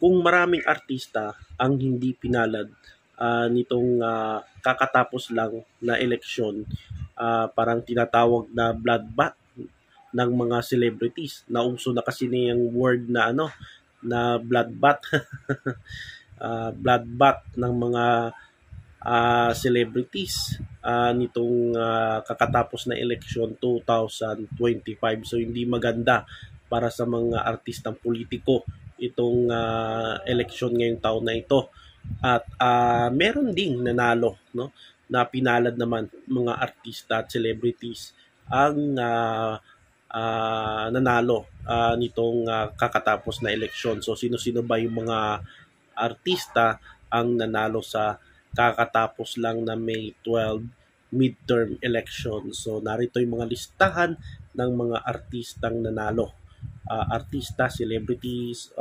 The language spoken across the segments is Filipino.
kung maraming artista ang hindi pinalad nitong kakatapos lang na eleksyon, parang tinatawag na bloodbath ng mga celebrities. Nauso na kasi na yung word na na bloodbath, bloodbath ng mga celebrities nitong kakatapos na eleksyon 2025. So hindi maganda para sa mga artistang politiko itong eleksyon ngayong taon na ito. At meron ding nanalo, no, na pinalad naman mga artista at celebrities ang nanalo nitong kakatapos na eleksyon. So sino-sino ba yung mga artista ang nanalo sa kakatapos lang na May 12 midterm election? So narito yung mga listahan ng mga artistang nanalo. Artista, celebrities,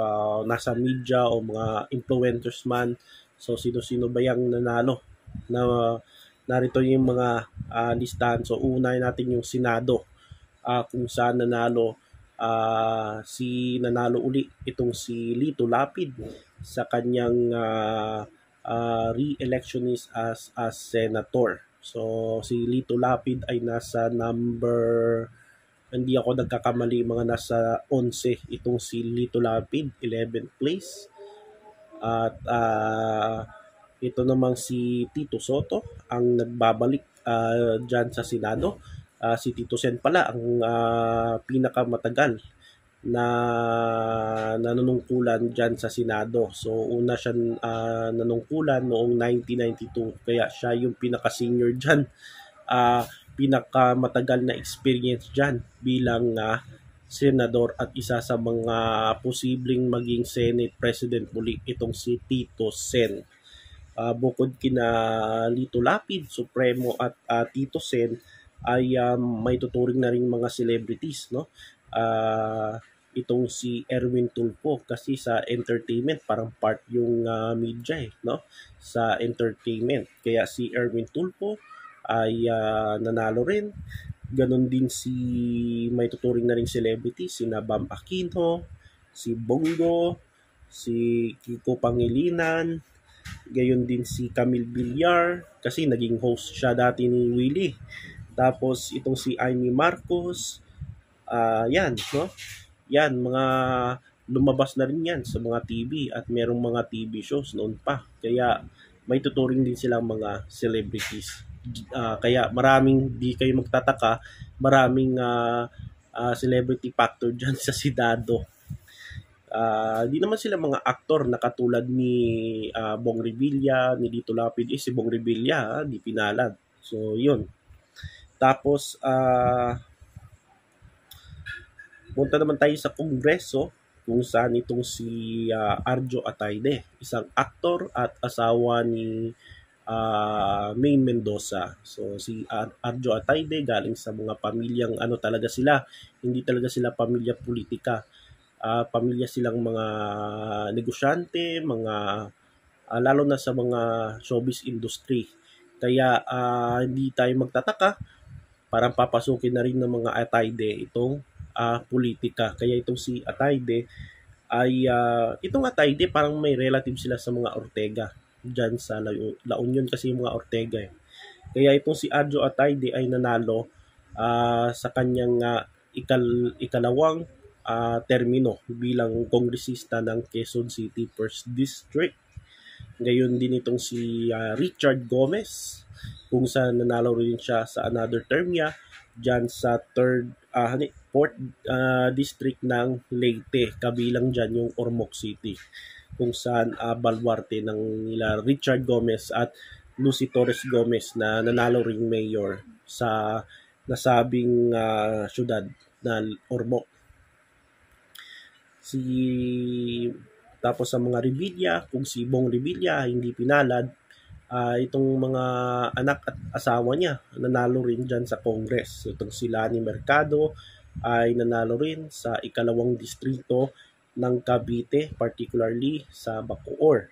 nasa media o mga influencers man. So sino-sino ba yung nanalo? Na narito yung mga listahan. So unahin natin yung Senado, kung saan nanalo uli itong si Lito Lapid sa kanyang re-election as senator. So si Lito Lapid ay nasa number, hindi ako nagkakamali, mga nasa 11 itong si Lito Lapid, 11th place. At ito namang si Tito Soto ang nagbabalik dyan sa Senado. Si Tito Sen pala ang pinakamatagal na nanunungkulan dyan sa Senado. So una siya nanungkulan noong 1992, kaya siya yung pinaka-senior dyan, pinakamatagal na experience dyan bilang senador at isa sa mga posibleng maging Senate President muli itong si Tito Sen. Bukod kina Lito Lapid, Supremo at Tito Sen ay may tuturing na rin mga celebrities, no? Itong si Erwin Tulfo, kasi sa entertainment parang part yung media no, sa entertainment. Kaya si Erwin Tulfo ay nanalo rin. Ganon din si may tuturing na rin celebrities, si Bam Aquino, si Bongo, si Kiko Pangilinan, gayon din si Camille Villar kasi naging host siya dati ni Willie. Tapos itong si Amy Marcos, yan, no? Yan, mga lumabas na rin yan sa mga TV at merong mga TV shows noon pa. Kaya may tuturing din silang mga celebrities. Kaya maraming, di kayo magtataka, maraming celebrity factor dyan sa Senado. Di naman sila mga aktor na katulad ni Bong Revilla, ni Lito Lapid. Si Bong Revilla, di pinalad. So, yun. Tapos, punta naman tayo sa Kongreso, kung saan itong si Arjo Ataide, isang aktor at asawa ni Maine Mendoza. So si Arjo Ataide galing sa mga pamilyang talaga sila, hindi talaga sila pamilya politika. Pamilya silang mga negosyante, mga lalo na sa mga showbiz industry. Kaya hindi tayo magtataka, parang papasukin na rin ng mga Ataide itong politika. Kaya itong si Ataide ay itong Ataide parang may relative sila sa mga Ortega dyan sa La Union, kasi yung mga Ortega eh. Kaya itong si Arjo Ataide ay nanalo sa kanyang ikalawang termino bilang kongresista ng Quezon City 1st District. Gayon din itong si Richard Gomez, kung saan nanalo rin siya sa another term niya dyan sa 4th district ng Leyte, kabilang dyan yung Ormoc City, kung saan baluarte ng nila Richard Gomez at Lucy Torres Gomez na nanalo ring mayor sa nasabing syudad na Ormoc. Tapos sa mga Revilla, kung si Bong Revilla hindi pinalad, itong mga anak at asawa niya nanalo rin dyan sa Congress. Itong si Lani Mercado ay nanalo rin sa ikalawang distrito ng Cavite, particularly sa Bacoor.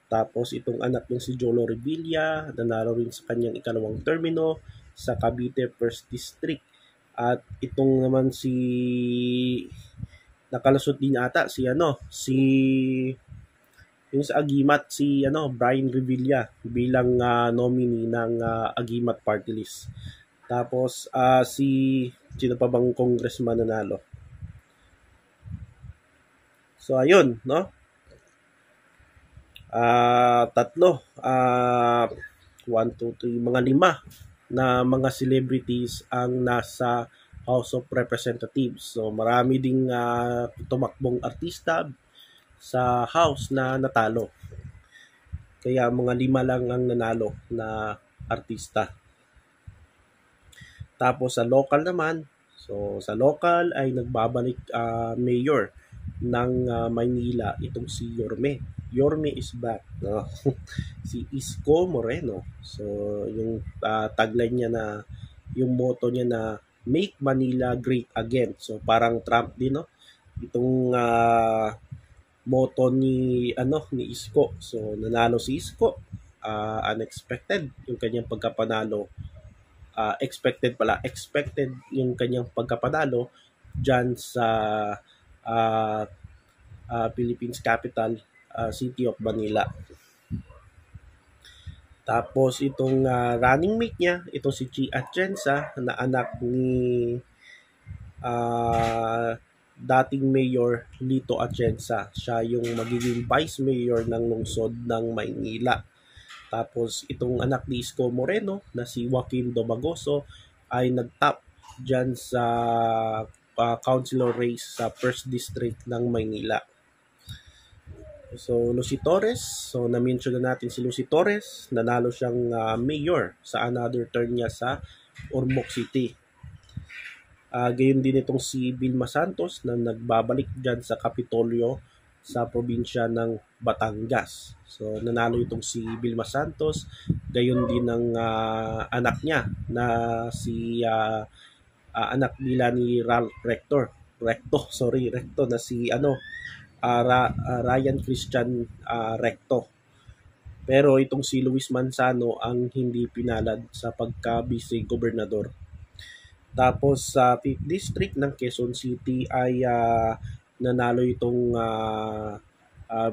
Tapos itong anak ng si Jolo Revilla nanalo rin sa kanyang ikalawang termino sa Cavite 1st District. At itong naman si nakalusot din ata si Yung sa Agimat si Brian Revilla bilang nominee ng Agimat Party List. Tapos si sino pa bang congressman nanalo? So ayun, no? Tatlo. 1, 2, 3, mga 5 na mga celebrities ang nasa House of Representatives. So marami ding tumakbong artista sa House na natalo. Kaya mga 5 lang ang nanalo na artista. Tapos sa local naman, so sa local ay nagbabalik mayor ng Maynila itong si Yorme. Yorme is back. No? Si Isko Moreno. So yung tagline niya na, yung motto niya na Make Manila Great Again. So parang Trump din, no? Itong motto ni Isko. So nanalo si Isko. Unexpected yung kanyang pagkapanalo. Expected yung kanyang pagkapanalo dyan sa uh, Philippines capital city of Manila. Tapos itong running mate niya, itong si Chi Atienza na anak ni dating Mayor Lito Atienza. Siya yung magiging Vice Mayor ng lungsod ng Maynila. Tapos itong anak ni Isko Moreno na si Joaquin Domagoso ay nag-top dyan sa councilor race sa 1st District ng Maynila. So Lucy Torres, so na-mention na natin si Lucy Torres, nanalo siyang mayor sa another term niya sa Ormoc City. Gayon din itong si Vilma Santos na nagbabalik dyan sa Kapitolyo sa probinsya ng Batangas. So nanalo itong si Vilma Santos, gayon din ng anak niya na si anak nila ni Recto na si Ryan Christian Recto. Pero itong si Luis Manzano ang hindi pinalad sa pagka-vice gobernador. Tapos sa 5th District ng Quezon City ay nanalo itong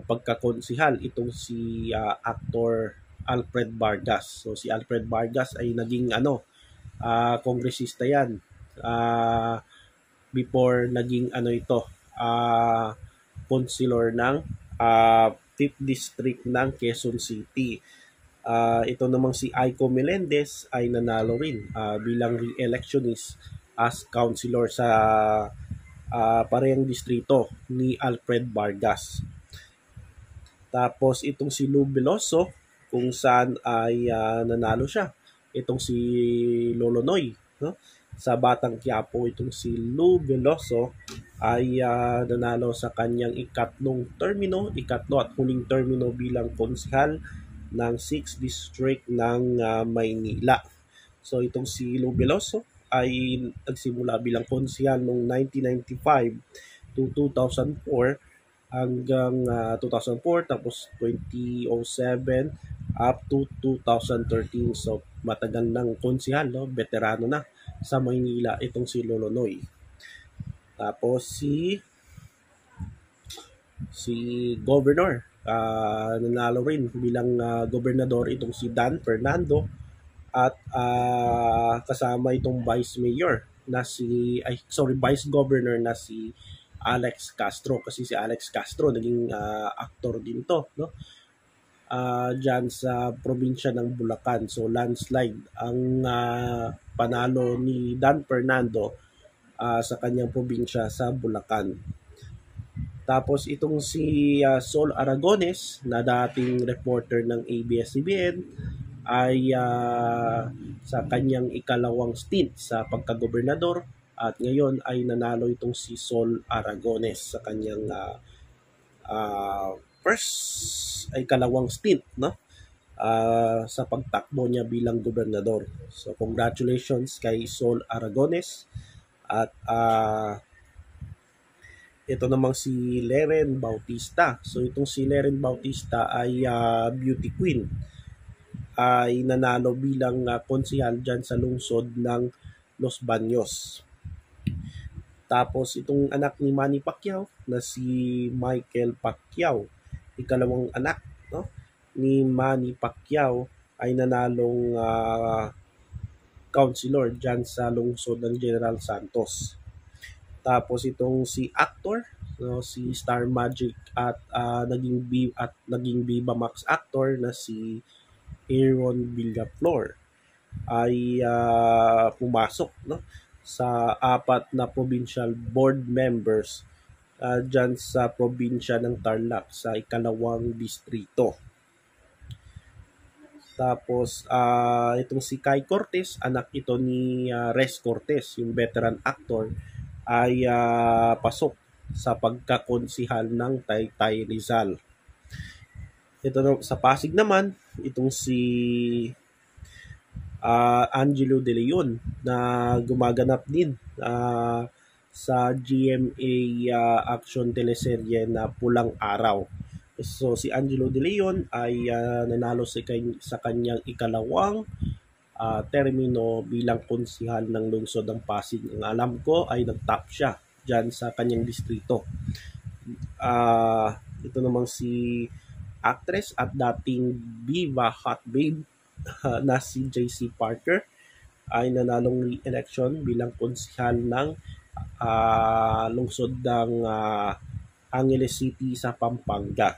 pagkakonsihal itong si actor Alfred Vargas. So si Alfred Vargas ay naging kongresista yan before naging councilor ng 5th District ng Quezon City. Ito namang si Aiko Melendez ay nanalo rin bilang re-electionist as councilor sa parehong distrito ni Alfred Vargas. Tapos itong si Lou Veloso, kung saan ay nanalo siya. Itong si Lolonoy, no? Sa Batang Quiapo, itong si Lou Veloso ay nanalo sa kanyang ikatlo at huling termino bilang konsehal ng 6th District ng Maynila. So itong si Lou Veloso ay nagsimula bilang konsehal noong 1995 to 2004 hanggang 2004, tapos 2007 up to 2013. So matagal ng konsehal, no? Veterano na sa Maynila itong si Lolonoy. Tapos si Governor, nanalo rin bilang gobernador itong si Dan Fernando at kasama itong Vice Governor na si Alex Castro, kasi si Alex Castro naging actor din to, no? Dyan sa probinsya ng Bulacan. So landslide ang panalo ni Dan Fernando sa kanyang probinsya sa Bulacan. Tapos itong si Sol Aragones na dating reporter ng ABS-CBN ay sa kanyang ikalawang stint sa pagkagobernador at ngayon ay nanalo itong si Sol Aragones sa kanyang ikalawang stint, no? Sa pagtakbo niya bilang gobernador. So congratulations kay Sol Aragones. At ito namang si Leren Bautista. So itong si Leren Bautista ay beauty queen. Ay nanalo bilang konsehal dyan sa lungsod ng Los Baños. Tapos itong anak ni Manny Pacquiao na si Michael Pacquiao ikalawang anak, no, ni Manny Pacquiao ay nanalong councilor dyan sa lungsod ng General Santos. Tapos itong si actor, no, si Star Magic at naging Viva Max actor na si Aaron Villaflor ay pumasok, no, sa 4 na provincial board members dyan sa probinsya ng Tarlac sa ikalawang distrito. Tapos itong si Kai Cortez, anak ito ni Res Cortez, yung veteran actor, ay pasok sa pagkakonsihal ng Taytay Rizal. Ito sa Pasig naman, itong si Angelo De Leon na gumaganap din sa GMA action teleserye na Pulang Araw. So si Angelo De Leon ay nanalo sa kanyang ikalawang termino bilang konsihal ng lungsod ng Pasig. Ang alam ko ay nag-top siya dyan sa kanyang distrito. Ito namang si actress at dating Viva Hot Babe na si JC Parker ay nanalong re-election bilang konsihal ng lungsod ng Angeles City sa Pampanga.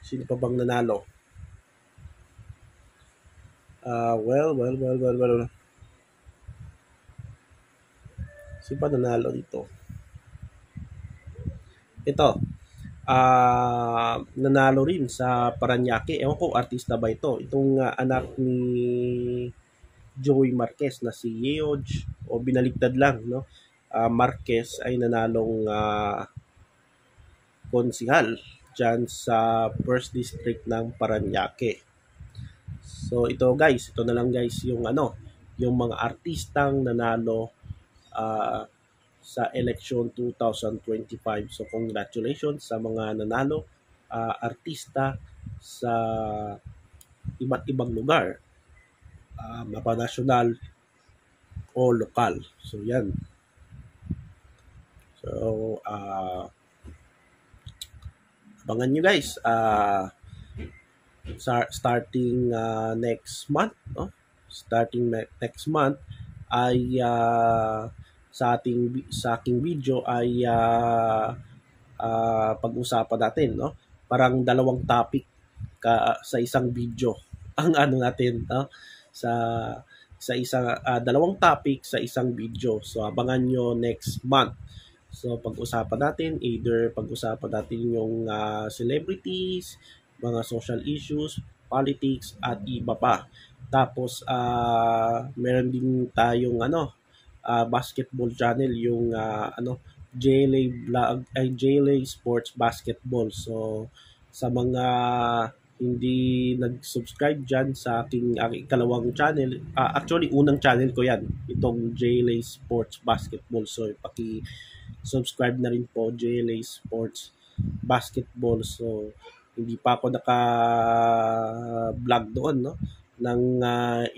Sino pa bang nanalo? Well. Sino pa nanalo dito? Ito. Nanalo rin sa Paranaque. Ewan ko, artista ba ito? Itong anak ni Joey Marquez na si Yeoj, o binaliktad lang, no? Marquez ay nanalong konsihal dyan sa 1st District ng Paranaque. So ito guys, ito na lang guys yung yung mga artistang nanalo sa election 2025. So congratulations sa mga nanalo artista sa iba't ibang lugar, mapa-national o lokal. So yan. So abangan nyo guys starting next month, no? Starting next month ay sa aking video ay pag-usapan natin, no? Parang dalawang topic sa isang video ang natin, no? Sa isang dalawang topic sa isang video. So abangan nyo next month. So pag-usapan natin, either pag-usapan natin yung celebrities, mga social issues, politics at iba pa. Tapos meron din tayong basketball channel, yung JLA Vlog ay JLA Sports Basketball. So sa mga hindi nag-subscribe dyan sa aking ikalawang channel, actually unang channel ko yan, itong JLA Sports Basketball. So paki-subscribe na rin po, JLA Sports Basketball. So hindi pa ako naka-vlog doon, no, ng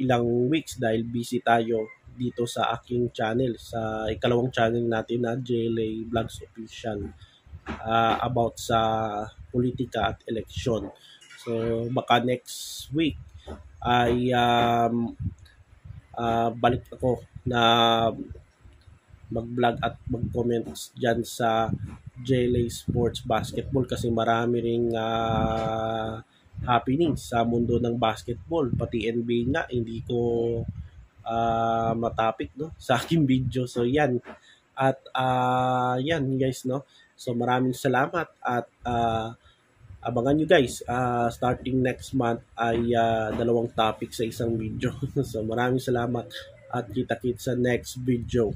ilang weeks dahil busy tayo dito sa aking channel, sa ikalawang channel natin na JLA Vlogs Official, about sa politika at eleksyon. So baka next week ay balik ako na mag-vlog at mag-comment dyan sa JLA Sports Basketball kasi marami ring happening sa mundo ng basketball. Pati NBA nga, hindi ko matapik, no, sa aking video. So yan. At yan guys, no. So maraming salamat at abangan nyo guys, starting next month ay dalawang topic sa isang video. So maraming salamat at kita-kits sa next video.